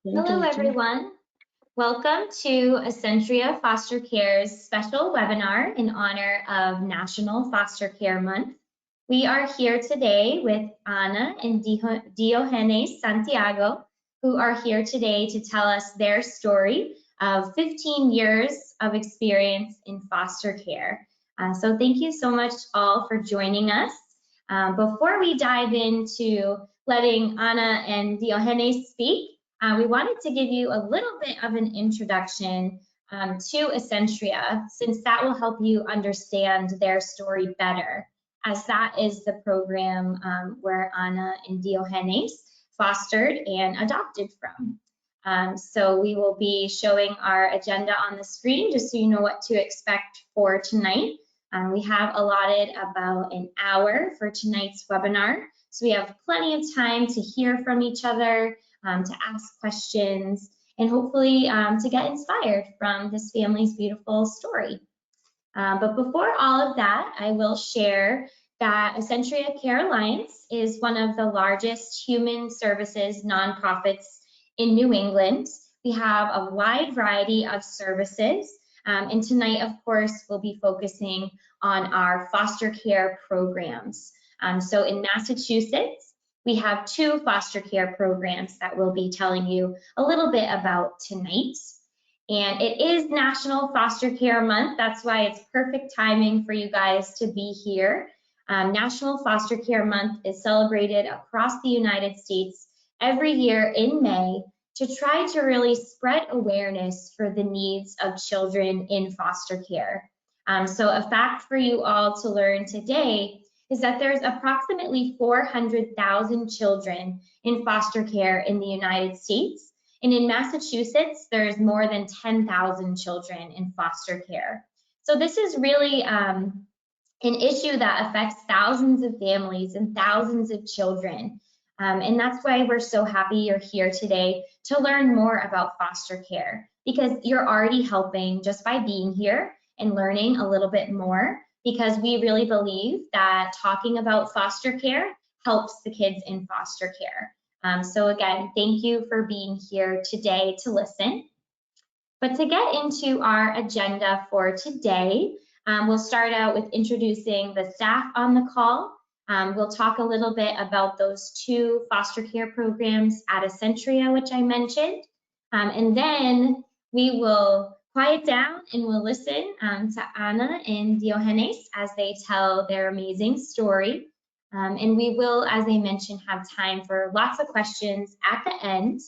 Hello, everyone. Welcome to Essentia Foster Care's special webinar in honor of National Foster Care Month. We are here today with Ana and Diogenes Santiago, who are here today to tell us their story of 15 years of experience in foster care. So thank you so much all for joining us. Before we dive into letting Ana and Diogenes speak, we wanted to give you a little bit of an introduction to Essentia, since that will help you understand their story better, as that is the program where Ana and Diogenes fostered and adopted from. So we will be showing our agenda on the screen just so you know what to expect for tonight. We have allotted about an hour for tonight's webinar, so we have plenty of time to hear from each other, to ask questions, and hopefully to get inspired from this family's beautiful story. But before all of that, I will share that Essentia Care Alliance is one of the largest human services nonprofits in New England. We have a wide variety of services, and tonight, of course, we'll be focusing on our foster care programs. So in Massachusetts, we have 2 foster care programs that we'll be telling you a little bit about tonight. And it is National Foster Care Month. That's why it's perfect timing for you guys to be here. National Foster Care Month is celebrated across the United States every year in May to try to really spread awareness for the needs of children in foster care. So a fact for you all to learn today is that there's approximately 400,000 children in foster care in the United States. And in Massachusetts, there's more than 10,000 children in foster care. So this is really an issue that affects thousands of families and thousands of children. And that's why we're so happy you're here today to learn more about foster care, because you're already helping just by being here and learning a little bit more, because we really believe that talking about foster care helps the kids in foster care. So again, thank you for being here today to listen. But to get into our agenda for today, we'll start out with introducing the staff on the call. We'll talk a little bit about those 2 foster care programs at Essentia, which I mentioned. And then we will quiet down and we'll listen to Ana and Diogenes as they tell their amazing story. And we will, as I mentioned, have time for lots of questions at the end.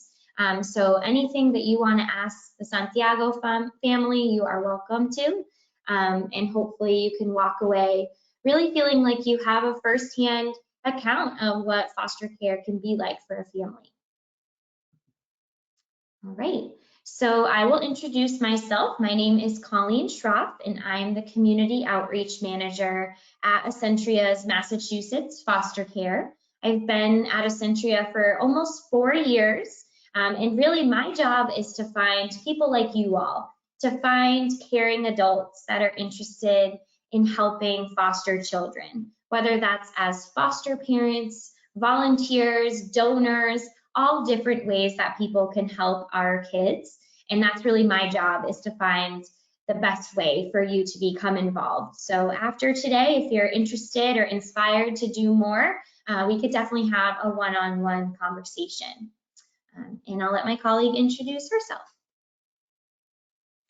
So anything that you want to ask the Santiago family, you are welcome to. And hopefully you can walk away really feeling like you have a firsthand account of what foster care can be like for a family. All right, so I will introduce myself. My name is Colleen Schroff, and I'm the Community Outreach Manager at Essentia's Massachusetts Foster Care. I've been at Essentia for almost 4 years, and really my job is to find people like you all, to find caring adults that are interested in helping foster children, whether that's as foster parents, volunteers, donors, all different ways that people can help our kids. And that's really my job, is to find the best way for you to become involved. So after today, if you're interested or inspired to do more, we could definitely have a one-on-one conversation. And I'll let my colleague introduce herself.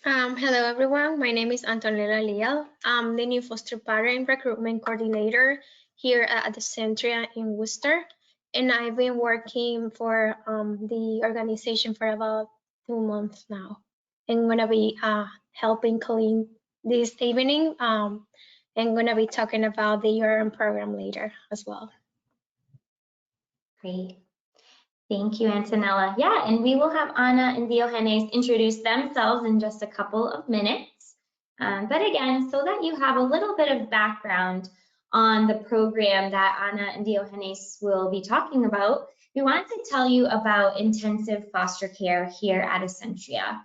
Hello everyone, my name is Antonella Leal. I'm the new foster parent recruitment coordinator here at Essentia in Worcester, and I've been working for the organization for about 2 months now. I'm gonna be helping Colleen this evening. I'm gonna be talking about the URM program later as well. Great. Thank you, Antonella. Yeah, and we will have Ana and Diogenes introduce themselves in just a couple of minutes. But again, so that you have a little bit of background on the program that Ana and Diogenes will be talking about, we wanted to tell you about intensive foster care here at Essentia.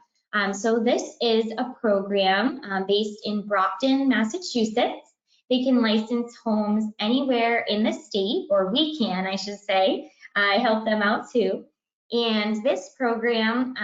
So this is a program based in Brockton, Massachusetts. They can license homes anywhere in the state, or we can, I should say. I help them out too. And this program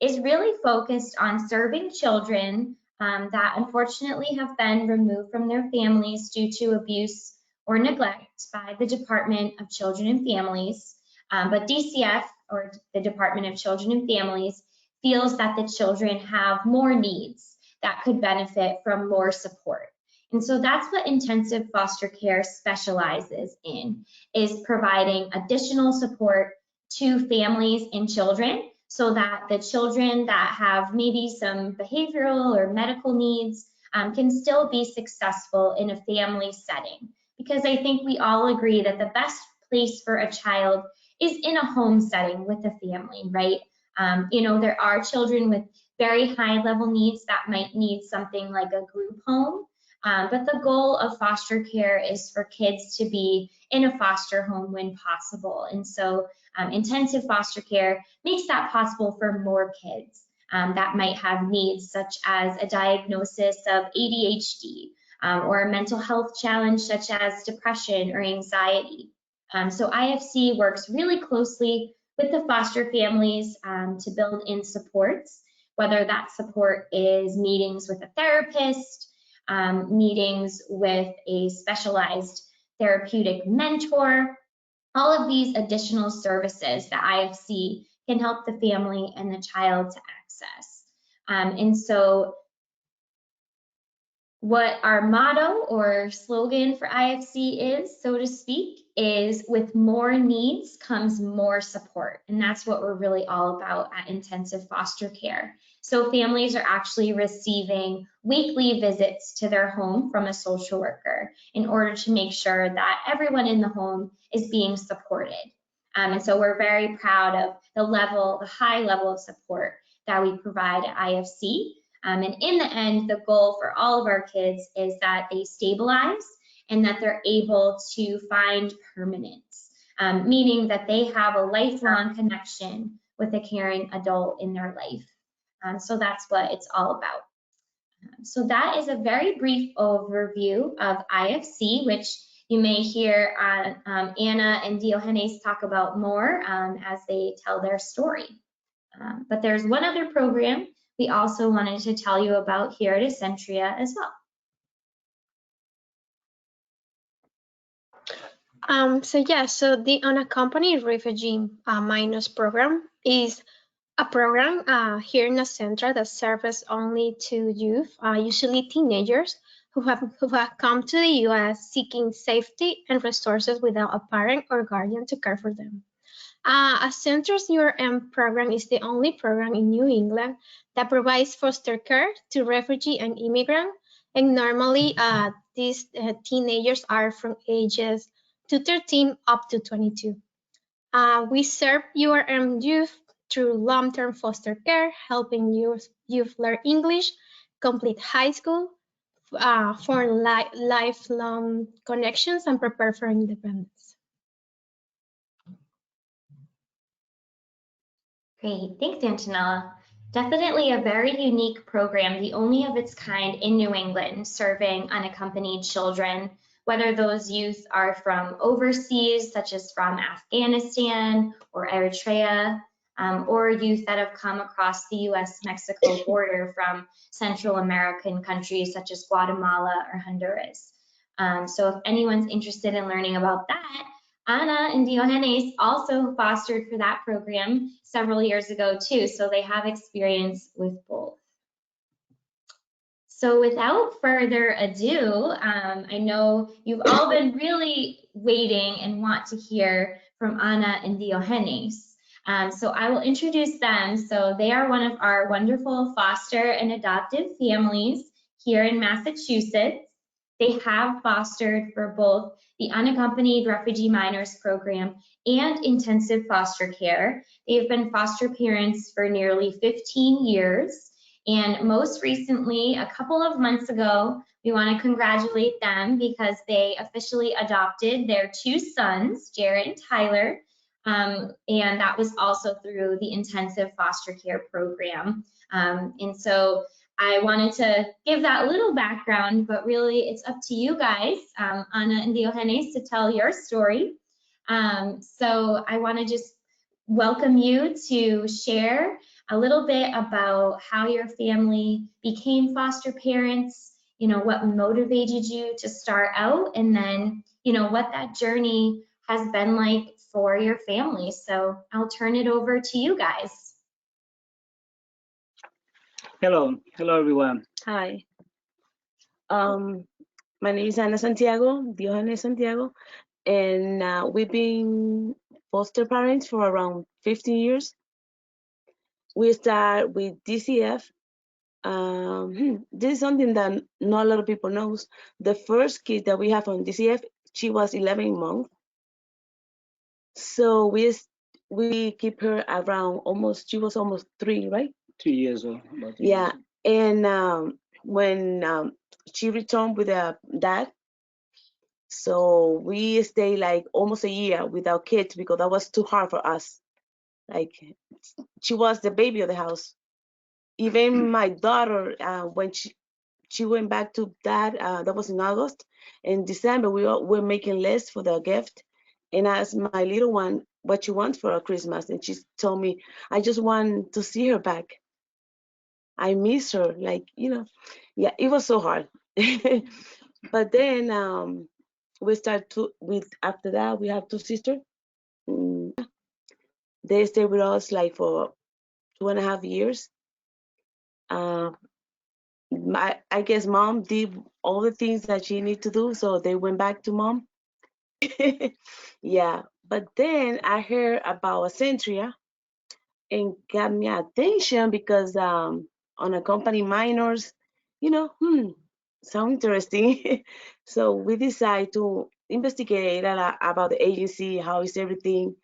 is really focused on serving children that unfortunately have been removed from their families due to abuse or neglect by the Department of Children and Families. But DCF, or the Department of Children and Families, feels that the children have more needs that could benefit from more support. And so that's what intensive foster care specializes in, is providing additional support to families and children so that the children that have maybe some behavioral or medical needs can still be successful in a family setting. Because I think we all agree that the best place for a child is in a home setting with a family, right? You know, there are children with very high level needs that might need something like a group home. But the goal of foster care is for kids to be in a foster home when possible. And so intensive foster care makes that possible for more kids that might have needs such as a diagnosis of ADHD or a mental health challenge such as depression or anxiety. So IFC works really closely with the foster families to build in supports, whether that support is meetings with a therapist, meetings with a specialized therapeutic mentor, all of these additional services that IFC can help the family and the child to access. And so what our motto or slogan for IFC is, so to speak, is with more needs comes more support. And that's what we're really all about at Intensive Foster Care. So families are actually receiving weekly visits to their home from a social worker in order to make sure that everyone in the home is being supported. And so we're very proud of the high level of support that we provide at IFC. And in the end, the goal for all of our kids is that they stabilize and that they're able to find permanence, meaning that they have a lifelong connection with a caring adult in their life. So that's what it's all about. So that is a very brief overview of IFC, which you may hear Anna and Diogenes talk about more as they tell their story. But there's one other program we also wanted to tell you about here at Essentia as well. So the Unaccompanied Refugee Minors program is a program here in Essentia that serves only to youth, usually teenagers, who have come to the U.S. seeking safety and resources without a parent or guardian to care for them. Essentria's URM program is the only program in New England that provides foster care to refugee and immigrant, and normally these teenagers are from ages 13 up to 22. We serve URM youth through long-term foster care, helping youth learn English, complete high school, form lifelong connections, and prepare for independence. Great, thanks, Antonella. Definitely a very unique program, the only of its kind in New England, serving unaccompanied children, whether those youth are from overseas, such as from Afghanistan or Eritrea, or youth that have come across the US-Mexico border from Central American countries such as Guatemala or Honduras. So if anyone's interested in learning about that, Anna and Diogenes also fostered for that program several years ago too, so they have experience with both. So without further ado, I know you've all been really waiting and want to hear from Anna and Diogenes. So I will introduce them. So they are one of our wonderful foster and adoptive families here in Massachusetts. They have fostered for both the Unaccompanied Refugee Minors program and intensive foster care. They have been foster parents for nearly 15 years. And most recently, a couple of months ago, we want to congratulate them because they officially adopted their 2 sons, Jared and Tyler. And that was also through the intensive foster care program. And so I wanted to give that little background, but really it's up to you guys, Anna and Diogenes, to tell your story. So I want to just welcome you to share a little bit about how your family became foster parents, what motivated you to start out, and then, what that journey has been like for your family. So I'll turn it over to you guys. Hello everyone. Hi. My name is Ana Santiago, Diogenes Santiago, and we've been foster parents for around 15 years. We start with DCF. This is something that not a lot of people knows. The first kid that we have on DCF, she was 11 months. So we keep her around she was almost 3, right? 2 years old. Yeah, and when she returned with her dad, so we stayed like almost a year without kids because that was too hard for us. Like she was the baby of the house. Even my daughter, when she went back to dad, that was in August. In December, we were making lists for the gift, and I asked my little one what she wants for Christmas, and she told me, "I just want to see her back. I miss her." Like yeah, it was so hard. But then we start to with after that we have 2 sisters. They stayed with us like for 2.5 years. I guess mom did all the things that she needed to do, so they went back to mom. Yeah, but then I heard about Accentria and got me attention because on a company minors, sound interesting. So we decided to investigate about the agency, how is everything.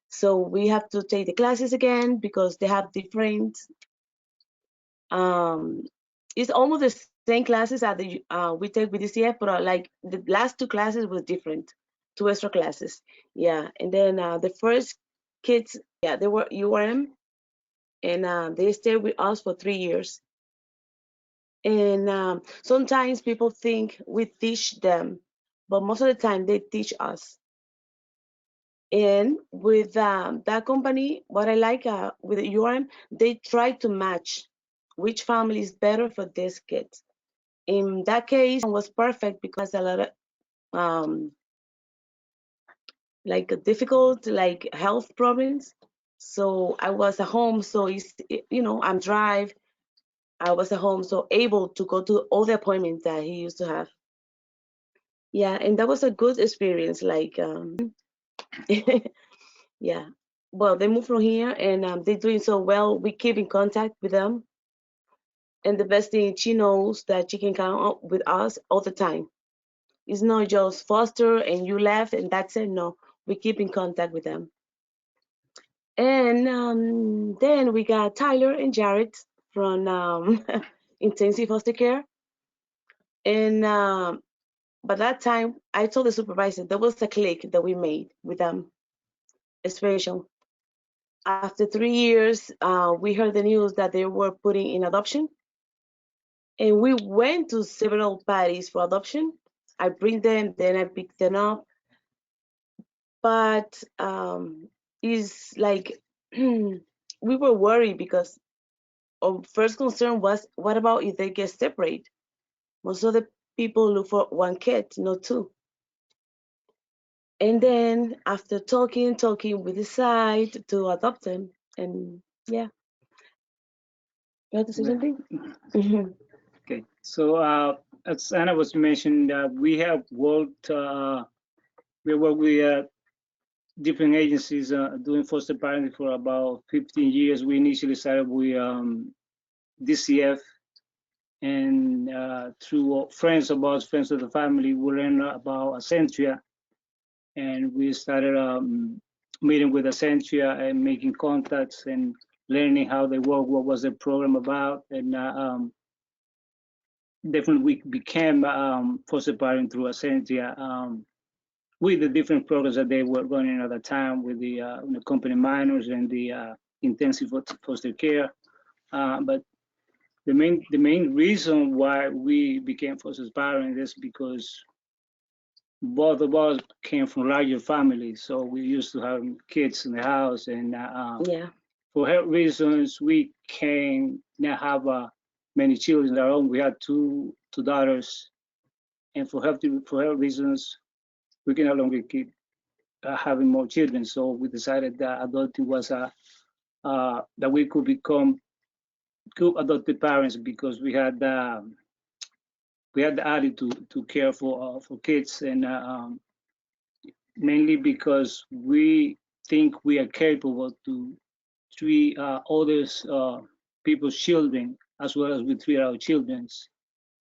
So we have to take the classes again because they have different. It's almost the same classes that we take with DCF, but like the last 2 classes were different, 2 extra classes. Yeah, and then the first kids, yeah, they were URM, and they stayed with us for 3 years. And sometimes people think we teach them, but most of the time they teach us. And with that company, what I like with URM, they try to match which family is better for this kids. In that case, it was perfect because a lot of like difficult like health problems. So I was at home, so I'm drive. I was at home, so able to go to all the appointments that he used to have. Yeah, and that was a good experience. Like, yeah. Well, they moved from here, and they're doing so well. We keep in contact with them, and the best thing, she knows that she can count with us all the time. It's not just foster and you left and that's it. No, we keep in contact with them. And then we got Tyler and Jared from intensive foster care. And by that time, I told the supervisor there was a click that we made with them, special. After 3 years, we heard the news that they were putting in adoption. And we went to several parties for adoption. I bring them, then I pick them up. But it's like we were worried because our first concern was, what about if they get separated? Most of the people look for 1 kid, not 2. And then after talking, we decide to adopt them. And yeah, you have to say something? Okay, so as Anna was mentioned, we have worked. We work with different agencies doing foster parenting for about 15 years. We initially started with DCF, and through friends of the family, we learned about Accentria, and we started meeting with Accentria and making contacts and learning how they work, what was their program about, and definitely we became foster parent through Accentria with the different programs that they were running at the time with the company minors and the intensive foster care. But the main reason why we became foster parents is because both of us came from larger families, so we used to have kids in the house, and Yeah. for health reasons, we can not have many children of our own. We had two daughters, and for health reasons, we can no longer keep having more children. So we decided that adopting was that we could become good adopted parents, because we had the attitude to care for kids, and mainly because we think we are capable to treat others people's children as well as we treat our children's.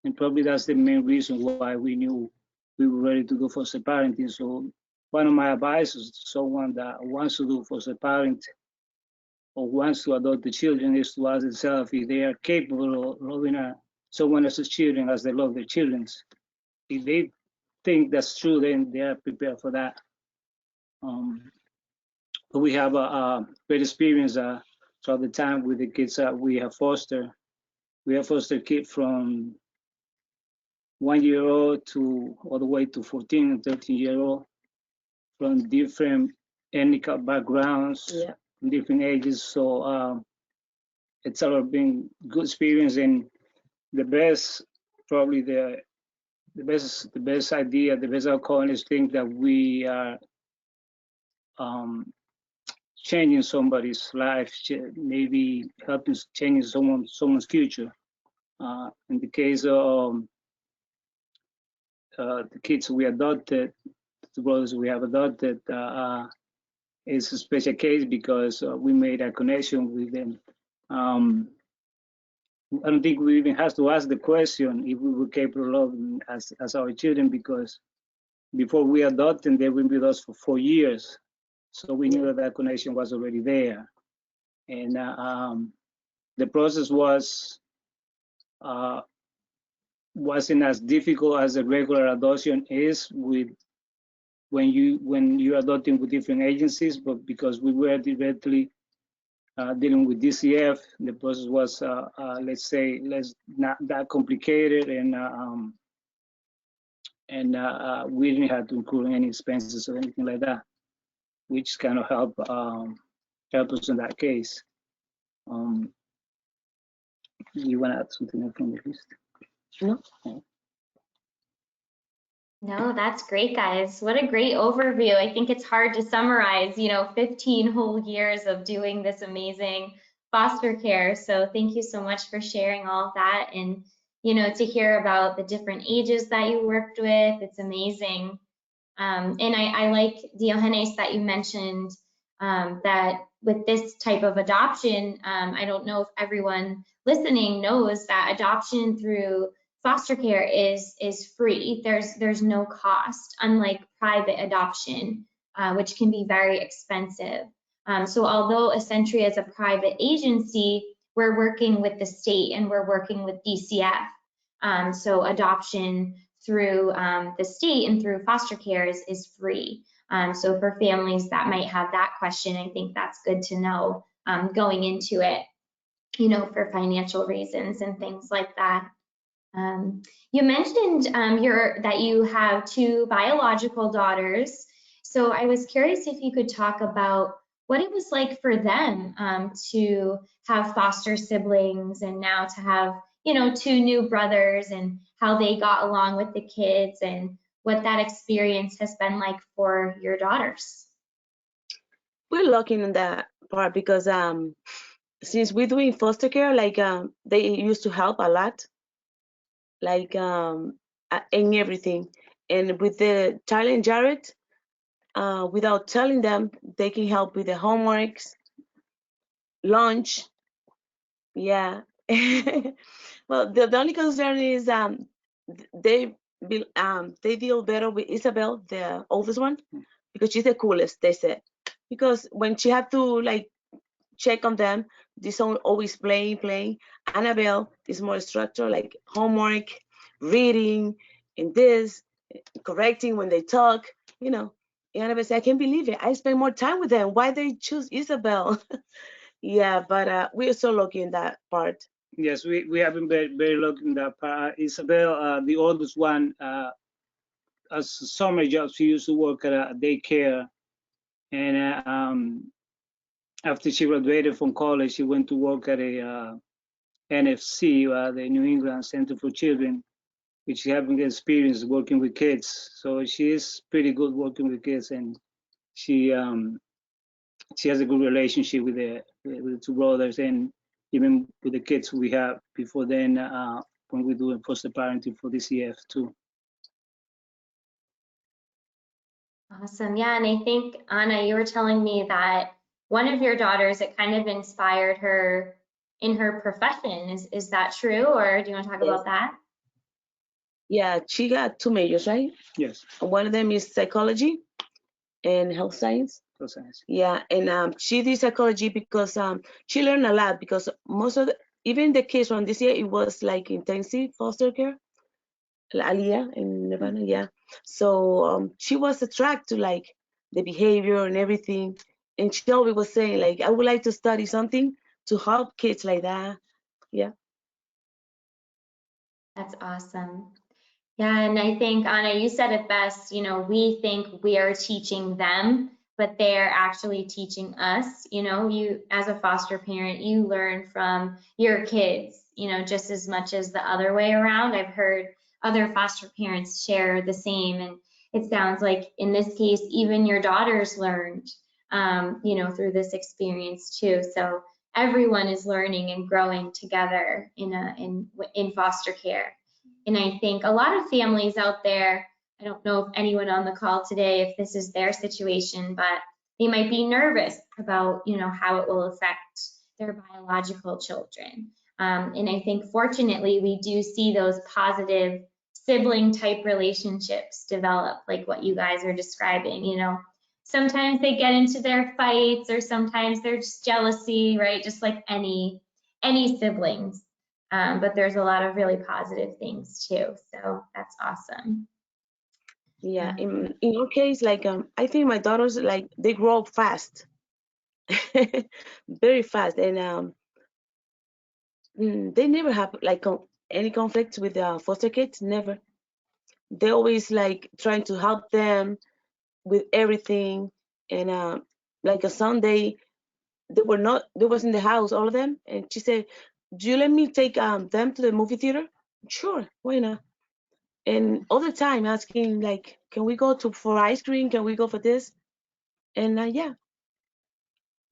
And probably that's the main reason why we knew we were ready to do foster parenting. So one of my advices to someone that wants to do foster parenting or wants to adopt the children is to ask themselves if they are capable of loving someone else's children as they love their children's. If they think that's true, then they are prepared for that. But we have a great experience throughout the time with the kids that we have fostered. We have fostered kids from 1 year old to all the way to 14 and 13-year-old, from different ethnic backgrounds, Yeah. from different ages. So it's all been good experience, and the best, probably the best idea, the best outcome is think that we are changing somebody's life, maybe helping changing someone's future. In the case of the kids we adopted, the brothers we have adopted, it's a special case because we made a connection with them. I don't think we even have to ask the question if we were capable of them as our children, because before we adopted, they were with us for 4 years. So we knew that connection was already there. And the process wasn't as difficult as a regular adoption is when you're adopting with different agencies, but because we were directly dealing with DCF, the process was, let's say, not that complicated, and we didn't have to incur any expenses or anything like that, which kind of helped us in that case. You want to add something else from the list? No. No, that's great, guys. What a great overview. I think it's hard to summarize, 15 whole years of doing this amazing foster care. So thank you so much for sharing all of that, and, to hear about the different ages that you worked with. It's amazing. And I like, Diogenes, that you mentioned that with this type of adoption, I don't know if everyone listening knows that adoption through foster care is free. There's no cost, unlike private adoption, which can be very expensive. So although Essentia is a private agency, we're working with the state and we're working with DCF. So adoption through the state and through foster care is free. So for families that might have that question, I think that's good to know going into it, for financial reasons and things like that. You mentioned that you have 2 biological daughters. So I was curious if you could talk about what it was like for them to have foster siblings, and now to have, 2 new brothers, and how they got along with the kids, and what that experience has been like for your daughters. We're lucky in that part because since we're doing foster care, like they used to help a lot, like in everything. And with the Tyler and Jared, without telling them, they can help with the homeworks, lunch. Yeah. Well, the only concern is they deal better with Isabel, the oldest one, because she's the coolest, they said. Because when she had to like check on them, this one always playing. Annabelle is more structured, like homework, reading, and this, correcting when they talk, Annabelle said, I can't believe it. I spend more time with them. Why they choose Isabel? Yeah, but we're so lucky in that part. Yes, we have been very, very lucky in that part. Isabel, the oldest one, as a summer job, she used to work at a daycare, and after she graduated from college, she went to work at a NFC, the New England Center for Children, which she having experience working with kids. So she is pretty good working with kids, and she has a good relationship with the two brothers, and even with the kids we have before then when we're doing foster parenting for DCF too. Awesome. Yeah, and I think, Anna, you were telling me that one of your daughters, it kind of inspired her in her profession. Is that true, or do you want to talk about that? Yeah, she got 2 majors, right? Yes. One of them is psychology and health science. Health science. Yeah, and she did psychology because she learned a lot, because most of even the kids from this year, it was like intensive foster care, Aliyah in Nevada, yeah. So she was attracted to like the behavior and everything, and she always was saying like, I would like to study something to help kids like that. Yeah. That's awesome. Yeah, and I think, Anna, you said it best, we think we are teaching them, but they're actually teaching us. You, as a foster parent, you learn from your kids, just as much as the other way around. I've heard other foster parents share the same, and it sounds like in this case, even your daughters learned, through this experience too. So everyone is learning and growing together in foster care. And I think a lot of families out there, I don't know if anyone on the call today, if this is their situation, but they might be nervous about, how it will affect their biological children. And I think fortunately, we do see those positive sibling type relationships develop, like what you guys are describing. Sometimes they get into their fights, or sometimes they're just jealousy, right? Just like any siblings. But there's a lot of really positive things too. So that's awesome. Yeah, in your case, like I think my daughters, like, they grow up fast, very fast, and they never have like any conflicts with foster kids. Never. They always like trying to help them with everything. And like a Sunday, they was in the house, all of them, and she said, "Do you let me take them to the movie theater?" Sure, why not? And all the time asking like, "Can we go for ice cream? Can we go for this?" And yeah.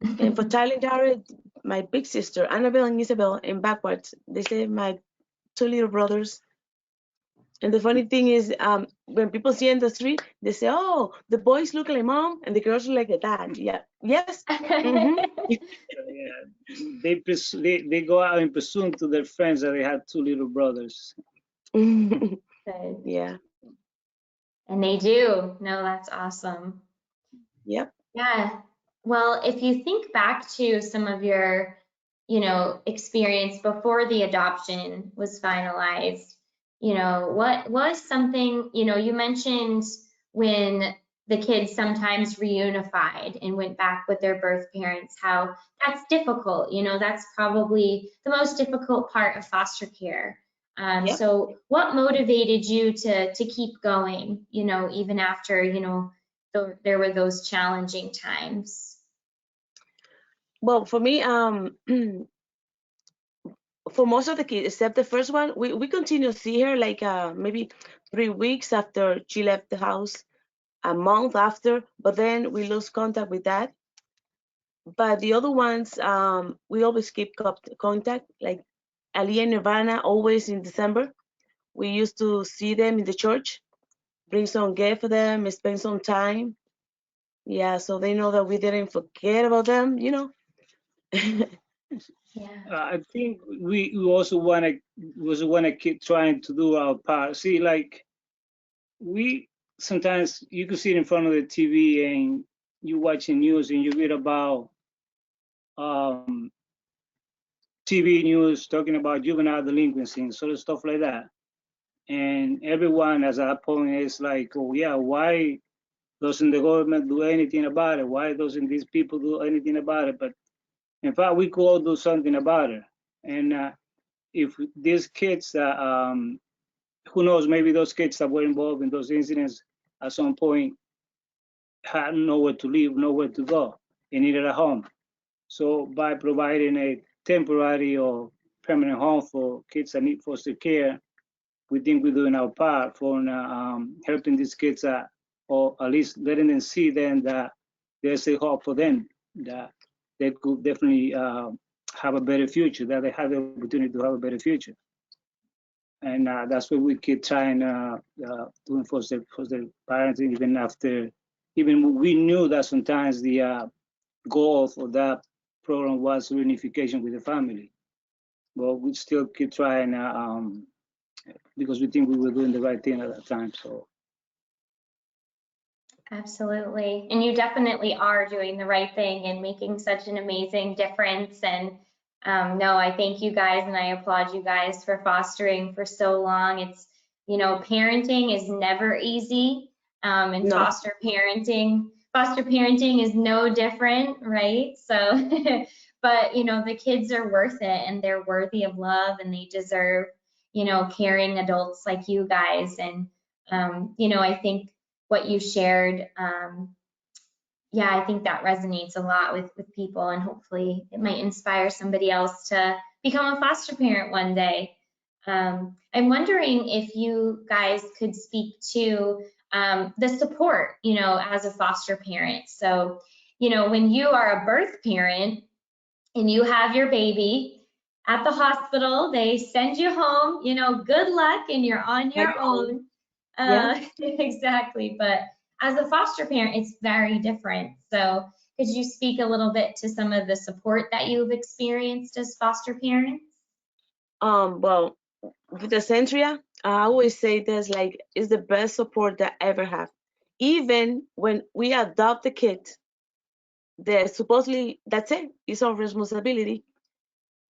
And for Tyler and Jared, my big sister, Annabelle and Isabel, and backwards, they say my 2 little brothers. And the funny thing is, when people see in the street, they say, "Oh, the boys look like mom, and the girls look like the dad." Yeah, yes. Yeah, they go out in pursuit to their friends that they had 2 little brothers. Good. Yeah. And they do. No, that's awesome. Yep. Yeah. Well, if you think back to some of your, experience before the adoption was finalized, what was something, you mentioned when the kids sometimes reunified and went back with their birth parents, how that's difficult. That's probably the most difficult part of foster care. Yep. So what motivated you to keep going, even after, there were those challenging times? Well, for me, for most of the kids, except the first one, we continue to see her like maybe 3 weeks after she left the house, a month after, but then we lose contact with that. But the other ones, we always keep contact, like Aliyah and Nirvana, always in December. We used to see them in the church, bring some gift for them, spend some time. Yeah, so they know that we didn't forget about them, Yeah. I think we also want to keep trying to do our part. See, like we sometimes you can sit in front of the TV and you watching news and you read about TV news talking about juvenile delinquency and sort of stuff like that. And everyone at that point is like, oh yeah, why doesn't the government do anything about it? Why doesn't these people do anything about it? But in fact, we could all do something about it. And if these kids, who knows, maybe those kids that were involved in those incidents at some point had nowhere to live, nowhere to go, and needed a home. So by providing a temporary or permanent home for kids that need foster care, we think we're doing our part for helping these kids, or at least letting them see then that there's a hope for them, that they could definitely have a better future, that they have the opportunity to have a better future. And that's what we keep trying doing foster parenting, even after, even we knew that sometimes the goal for that program was reunification with the family. But we still keep trying because we think we were doing the right thing at that time. So Absolutely. And you definitely are doing the right thing and making such an amazing difference. And no, I thank you guys and I applaud you guys for fostering for so long. It's, you know, parenting is never easy. And No. foster parenting is no different, right? So, but, you know, the kids are worth it and they're worthy of love and they deserve, you know, caring adults like you guys. And, you know, I think what you shared, yeah, I think that resonates a lot with people, and hopefully it might inspire somebody else to become a foster parent one day. I'm wondering if you guys could speak to the support, you know, as a foster parent. So, you know, when you are a birth parent and you have your baby at the hospital, they send you home, you know, good luck and you're on your own. Yeah. Exactly. But as a foster parent, it's very different. So could you speak a little bit to some of the support that you've experienced as foster parents? Well, with the Centria, I always say this, like, it's the best support that I ever have. Even when we adopt the kid, they're supposedly, that's it, it's our responsibility.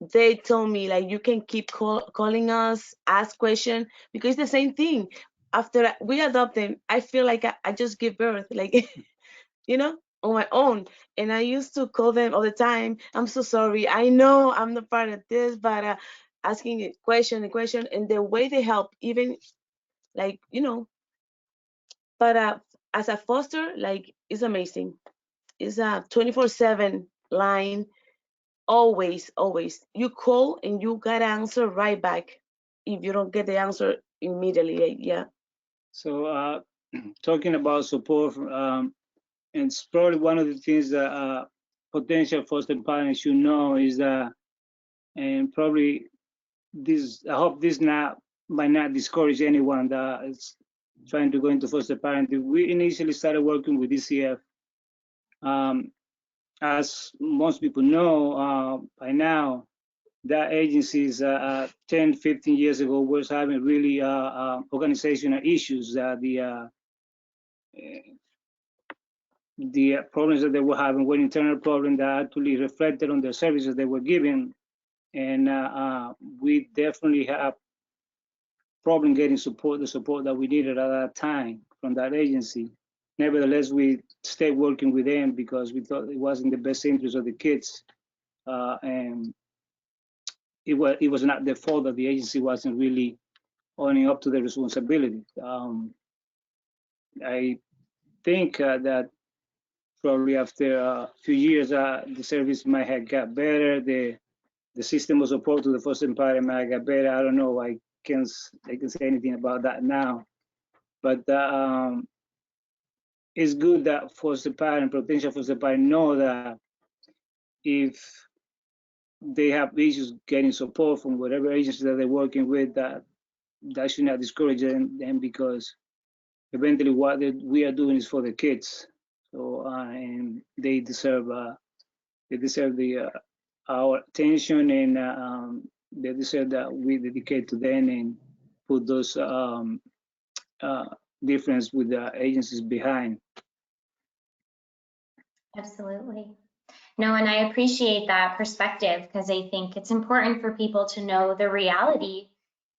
They told me, like, you can keep calling us, ask questions, because it's the same thing. After we adopt them, I feel like I just give birth, like, you know, on my own. And I used to call them all the time. I'm so sorry. I know I'm not part of this, but asking a question, and the way they help, even like, you know, but as a foster, like, it's amazing. It's a 24/7 line. Always, always. You call and you got an answer right back if you don't get the answer immediately. Yeah. so talking about support, and it's probably one of the things that potential foster parents should know is that, and probably this, I hope this might not discourage anyone that is trying to go into foster parenting. We initially started working with DCF. As most people know by now, that agencies 10, 15 years ago was having really organizational issues. The problems that they were having were internal problems that actually reflected on the services they were giving. And we definitely have problem getting the support that we needed at that time from that agency. Nevertheless, we stayed working with them because we thought it was in the best interest of the kids. And it was not their fault that the agency wasn't really owning up to their responsibility. I think that probably after a few years, the service might have got better. The system of support to the foster parent might have got better. I don't know. I can say anything about that now. But it's good that foster parent, potential foster parent, know that if they have issues getting support from whatever agency that they're working with, that should not discourage them because eventually what we are doing is for the kids. So and they deserve the our attention, and they deserve that we dedicate to them and put those difference with the agencies behind. Absolutely. No, and I appreciate that perspective because I think it's important for people to know the reality.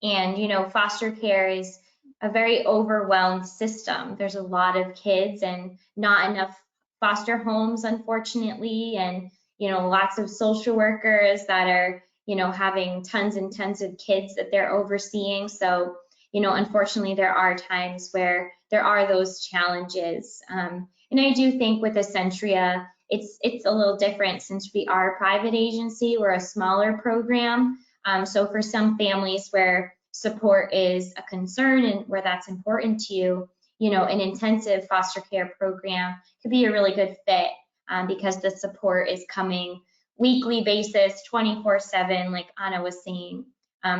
And, you know, foster care is a very overwhelmed system. There's a lot of kids and not enough foster homes, unfortunately, and, you know, lots of social workers that are, you know, having tons and tons of kids that they're overseeing. So unfortunately, there are times where there are those challenges. And I do think with Essentia, it's a little different since we are a private agency, we're a smaller program. So for some families where support is a concern and where that's important to you, an intensive foster care program could be a really good fit because the support is coming weekly basis, 24/7, like Anna was saying,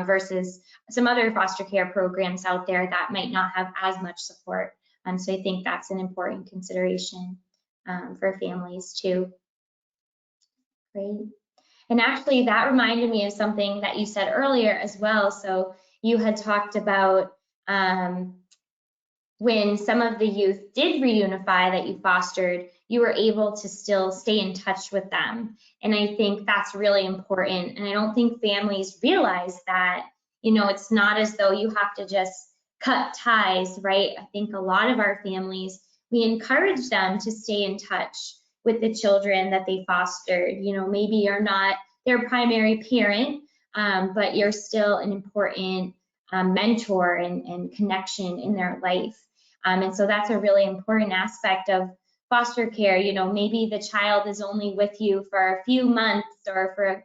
versus some other foster care programs out there that might not have as much support. So I think that's an important consideration for families too. Great. And actually that reminded me of something that you said earlier as well. So you had talked about when some of the youth did reunify that you fostered, you were able to still stay in touch with them. And I think that's really important. And I don't think families realize that, it's not as though you have to just cut ties, right? I think a lot of our families, we encourage them to stay in touch with the children that they fostered. Maybe you're not their primary parent, but you're still an important mentor and connection in their life. And so that's a really important aspect of foster care. Maybe the child is only with you for a few months or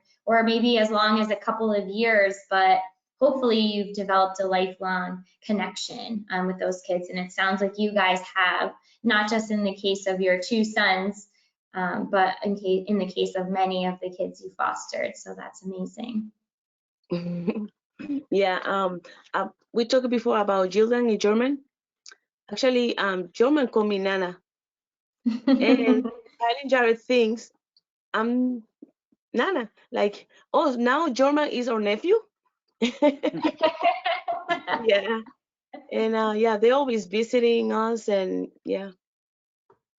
maybe as long as a couple of years, but hopefully you've developed a lifelong connection with those kids. And it sounds like you guys have, not just in the case of your 2 sons, but in the case of many of the kids you fostered. So that's amazing. Yeah, we talked before about children in German. Actually, German call me Nana. And Silent Jared thinks I'm Nana. Like, oh, now German is our nephew? Yeah. And yeah, they're always visiting us, and yeah.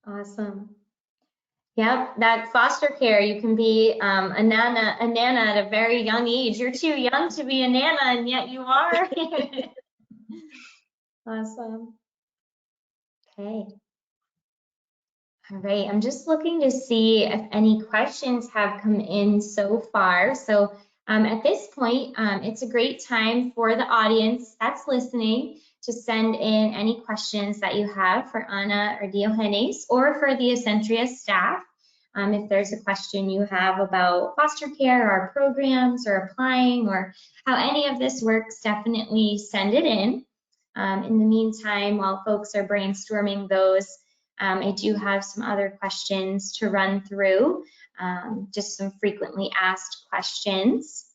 Awesome. Yep, that foster care, you can be a nana at a very young age. You're too young to be a nana, and yet you are. Awesome. Okay. All right, I'm just looking to see if any questions have come in so far. So at this point, it's a great time for the audience that's listening to send in any questions that you have for Ana or Diogenes or for the Essentia staff. If there's a question you have about foster care or programs or applying or how any of this works, definitely send it in. In the meantime, while folks are brainstorming those, I do have some other questions to run through, just some frequently asked questions.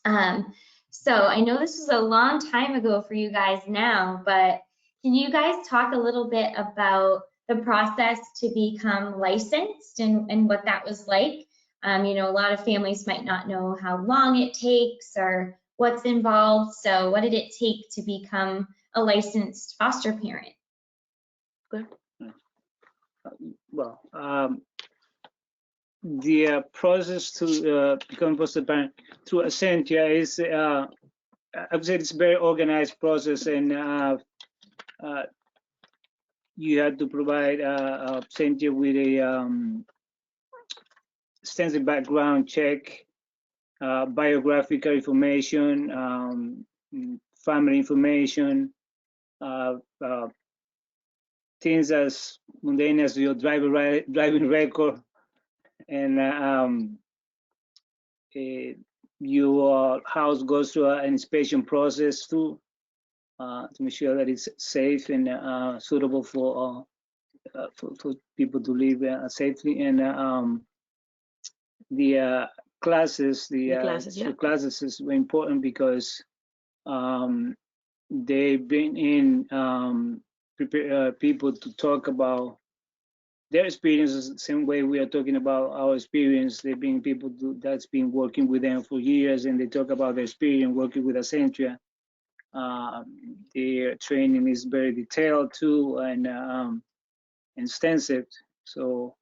So I know this was a long time ago for you guys now, but can you guys talk a little bit about the process to become licensed and what that was like? A lot of families might not know how long it takes or what's involved. So what did it take to become a licensed foster parent? Good. Well, the process to become foster parent through Essentia is, I would say, it's a very organized process, and you have to provide Essentia with a extensive background check, biographical information, family information, things as mundane as your driving record, and your house goes through an inspection process too, to make sure that it's safe and suitable for people to live safely. And the classes, the classes is very important because they bring in people to talk about their experiences the same way we are talking about our experience. They bring people that's been working with them for years, and they talk about their experience working with Essentia. Their training is very detailed too, and extensive. So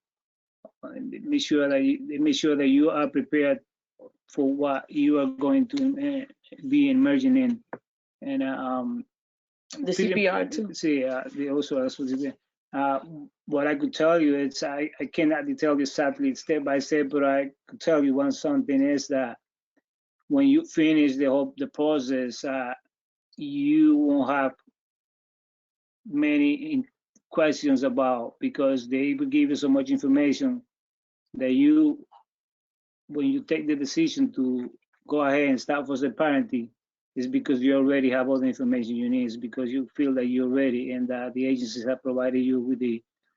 make sure that you are prepared for what you are going to be emerging in. And the CPR too. See, they also ask for CPR. What I could tell you is I cannot tell you exactly step by step, but I could tell you something is that when you finish the process, you won't have many questions about, because they will give you so much information that you, when you take the decision to go ahead and start foster parenting, is because you already have all the information you need. It's because you feel that you're ready and that the agencies have provided you with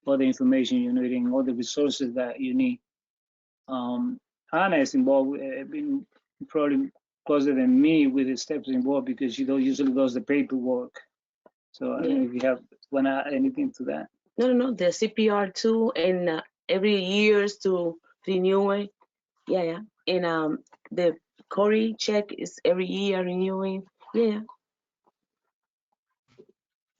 all the information you need and all the resources that you need. Anna is involved, been probably closer than me with the steps involved, because she usually does the paperwork. So I don't know if you have want to add anything to that. No, the CPR too, and every years to renew it. Yeah. And the Cory check is every year renewing. Yeah.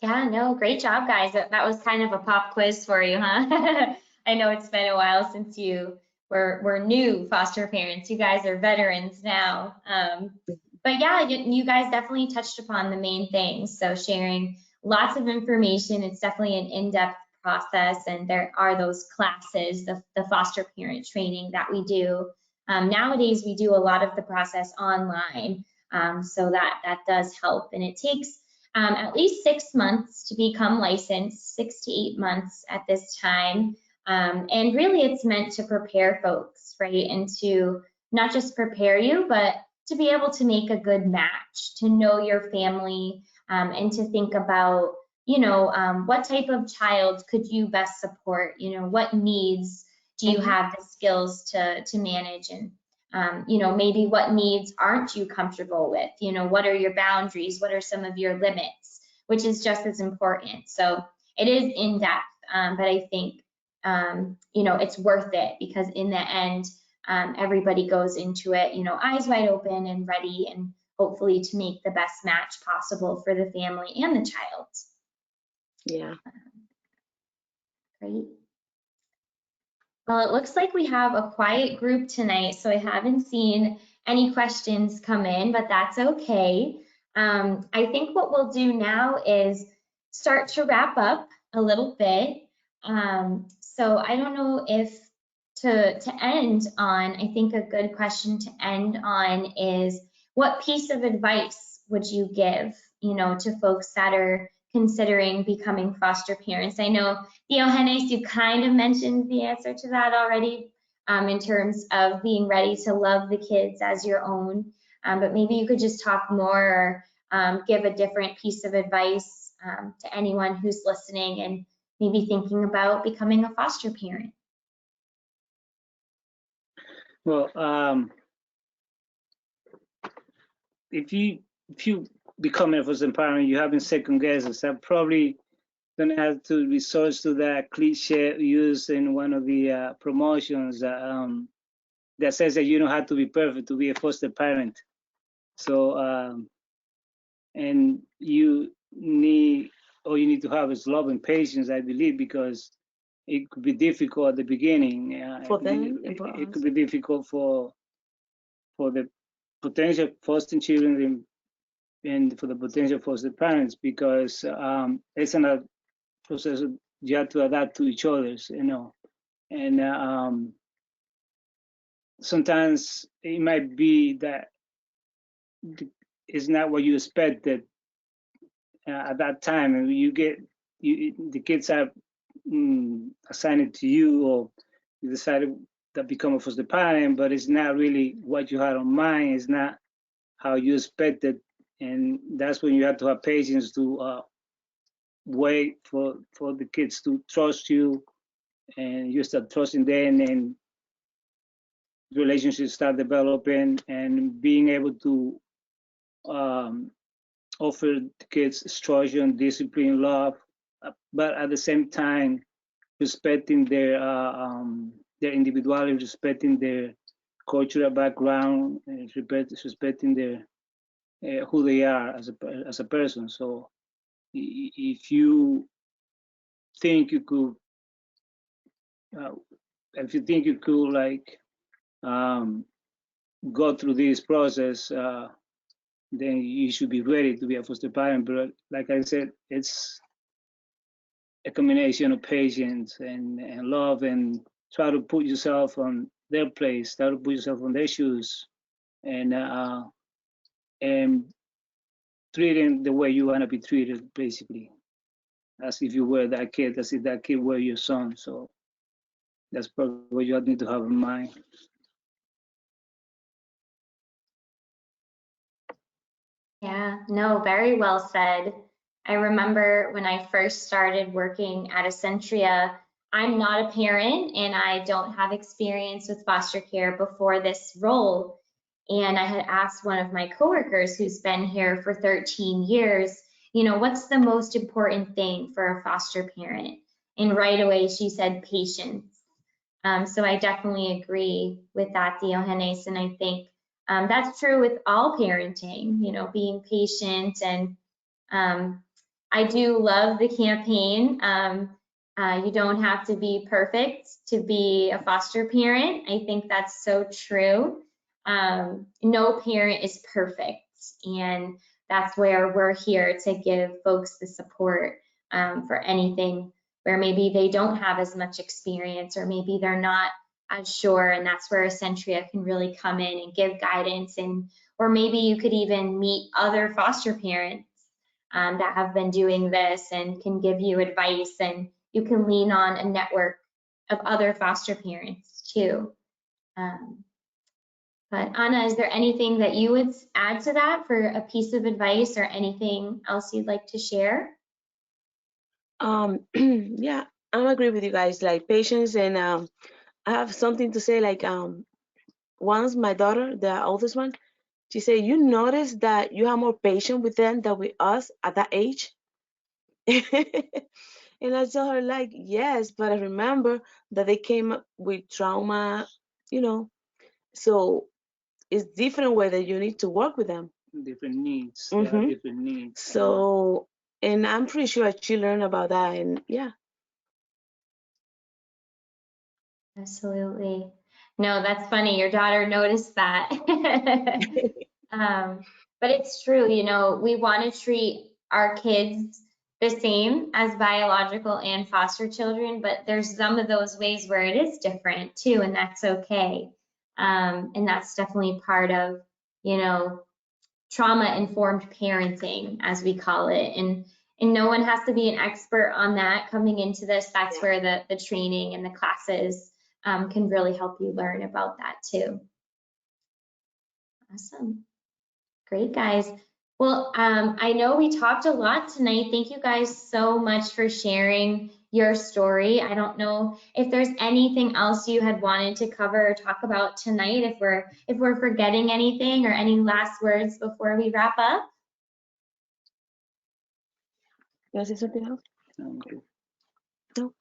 Yeah, no, great job, guys. That was kind of a pop quiz for you, huh? I know it's been a while since you were new foster parents. You guys are veterans now. But yeah, you guys definitely touched upon the main things. So sharing lots of information. It's definitely an in-depth process, and there are those classes, the foster parent training that we do. Nowadays, we do a lot of the process online, so that does help, and it takes at least 6 months to become licensed, 6 to 8 months at this time. And really it's meant to prepare folks, right? And to not just prepare you, but to be able to make a good match, to know your family, and to think about, what type of child could you best support? What needs do you have the skills to manage? And maybe what needs aren't you comfortable with? What are your boundaries? What are some of your limits? Which is just as important. So it is in depth, but I think, it's worth it, because in the end, everybody goes into it, eyes wide open and ready, and hopefully to make the best match possible for the family and the child. Yeah. Great. Well, it looks like we have a quiet group tonight, so I haven't seen any questions come in, but that's okay. I think what we'll do now is start to wrap up a little bit. So I don't know if to end on, I think a good question to end on is, what piece of advice would you give, to folks that are considering becoming foster parents? I know, Diogenes, you kind of mentioned the answer to that already, in terms of being ready to love the kids as your own. But maybe you could just talk more, or give a different piece of advice to anyone who's listening and maybe thinking about becoming a foster parent. Well, if you become a foster parent, you haven't second guessed yourself. Probably gonna have to resort to that cliche used in one of the promotions that says that you don't have to be perfect to be a foster parent. So and you need, all you need to have is love and patience, I believe, because it could be difficult at the beginning. For them, it could be difficult for the potential foster children and for the potential foster parents, because it's a process you have to adapt to each other's, and sometimes it might be that it's not what you expected at that time, and the kids are assigned to you, or you decided to become a foster parent, but it's not really what you had on mind. It's not how you expected, and that's when you have to have patience to wait for the kids to trust you, and you start trusting them, and relationships start developing, and being able to offer the kids instruction, discipline, love, but at the same time respecting their individuality, respecting their cultural background, and respecting their who they are as a person. So if you think you could, like go through this process, then you should be ready to be a foster parent. But like I said, it's a combination of patience and love, and try to put yourself on their place, try to put yourself on their shoes, and treating the way you want to be treated, basically, as if you were that kid, as if that kid were your son. So that's probably what you need to have in mind. Yeah, no, very well said. I remember when I first started working at Essentia, I'm not a parent and I don't have experience with foster care before this role. And I had asked one of my coworkers who's been here for 13 years, you know, what's the most important thing for a foster parent? And right away she said patience. So I definitely agree with that, Diogenes, and I think that's true with all parenting, you know, being patient. And I do love the campaign. You don't have to be perfect to be a foster parent. I think that's so true. No parent is perfect, and that's where we're here to give folks the support for anything where maybe they don't have as much experience or maybe they're not as sure, and that's where Essentia can really come in and give guidance. And or maybe you could even meet other foster parents that have been doing this and can give you advice, and you can lean on a network of other foster parents too. But Anna, is there anything that you would add to that for a piece of advice or anything else you'd like to share? Yeah, I agree with you guys, like patience. And I have something to say, like once my daughter, the oldest one, she said, you notice that you have more patience with them than with us at that age? And I tell her, like, yes, but I remember that they came up with trauma, you know, so it's different way that you need to work with them. Different needs. They have different needs. So, and I'm pretty sure she learned about that, and yeah. Absolutely. No, that's funny. Your daughter noticed that. But it's true, you know, we want to treat our kids the same as biological and foster children, but there's some of those ways where it is different too, and that's okay. And that's definitely part of, you know, trauma-informed parenting, as we call it. And no one has to be an expert on that coming into this. That's where the training and the classes can really help you learn about that too. Awesome. Great, guys. Well, I know we talked a lot tonight. Thank you guys so much for sharing your story. I don't know if there's anything else you had wanted to cover or talk about tonight, if we're forgetting anything, or any last words before we wrap up. You want to say something else? No.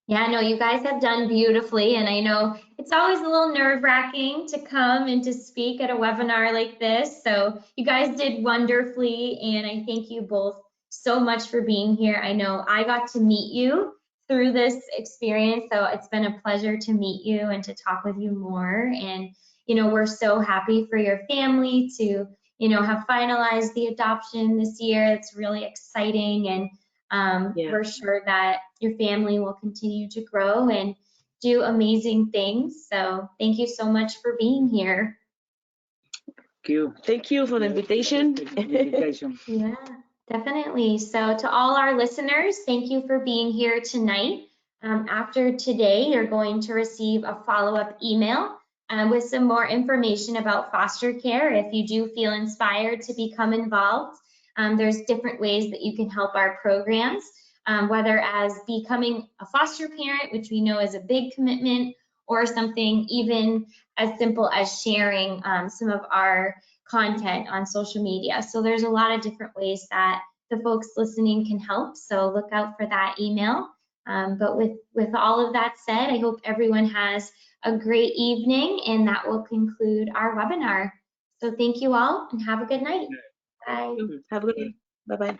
Yeah, no, you guys have done beautifully, and I know it's always a little nerve-wracking to come and to speak at a webinar like this, so you guys did wonderfully, and I thank you both so much for being here. I know I got to meet you through this experience, so it's been a pleasure to meet you and to talk with you more. And you know, we're so happy for your family to, you know, have finalized the adoption this year. It's really exciting, and we're sure that your family will continue to grow and do amazing things. So thank you so much for being here. Thank you. Thank you for the invitation. Yeah, definitely. So to all our listeners, thank you for being here tonight. After today, you're going to receive a follow-up email with some more information about foster care. If you do feel inspired to become involved, there's different ways that you can help our programs, whether as becoming a foster parent, which we know is a big commitment, or something even as simple as sharing some of our content on social media. So there's a lot of different ways that the folks listening can help. So look out for that email. But with all of that said, I hope everyone has a great evening, and that will conclude our webinar. So thank you all, and have a good night. Bye. Have a good day. Bye-bye.